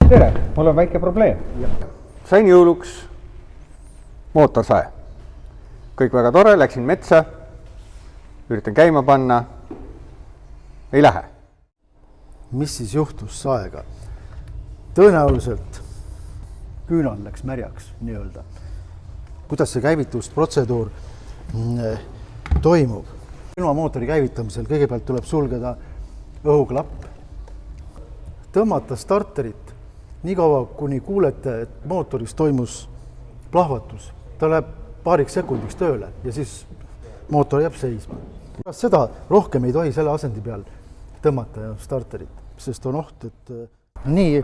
Tere, mul on väike probleem. Sain jõuluks mootorsae. Kõik väga tore, läksin metsa, üritan käima panna, ei lähe. Mis siis juhtus saega? Tõenäoliselt küünal läks märjaks nii-öelda. Kuidas see käivitusprotseduur toimub? Ilmamootori käivitamisel kõigepealt tuleb sulgeda õhuklapp, tõmmata starterit nii kaua, kuni kuulete, et mootoris toimus plahvatus. Ta läheb paariks sekundiks tööle ja siis mootor jääb seisma. Seda rohkem ei tohi selle asendi peal tõmmata starterit, sest on oht, et nii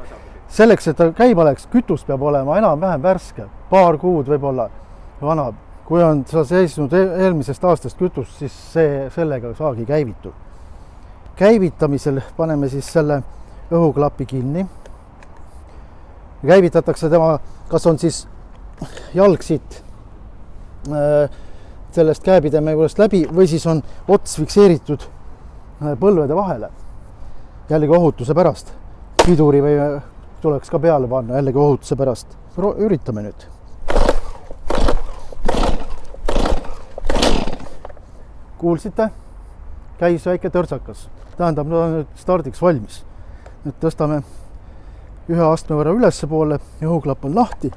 selleks, et ta käima läks, kütus peab olema enam-vähem värske, paar kuud võib-olla vana. Kui on sa seisnud eelmisest aastast kütus, siis sellega saagi käivitud. Käivitamisel paneme siis selle õhuklapi kinni. Käivitatakse tema, kas on siis jalg siit sellest käepideme juurest läbi või siis on ots fikseeritud põlvede vahele. Jällegi ohutuse pärast. Piduri või tuleks ka peale panna, jällegi ohutuse pärast. Üritame nüüd. Kuulsite? Käis väike törtsakas. Tähendab, nüüd on nüüd stardiks valmis. Nüüd tõstame ühe astme võrra ülesse poole ja õhuklapp on lahti.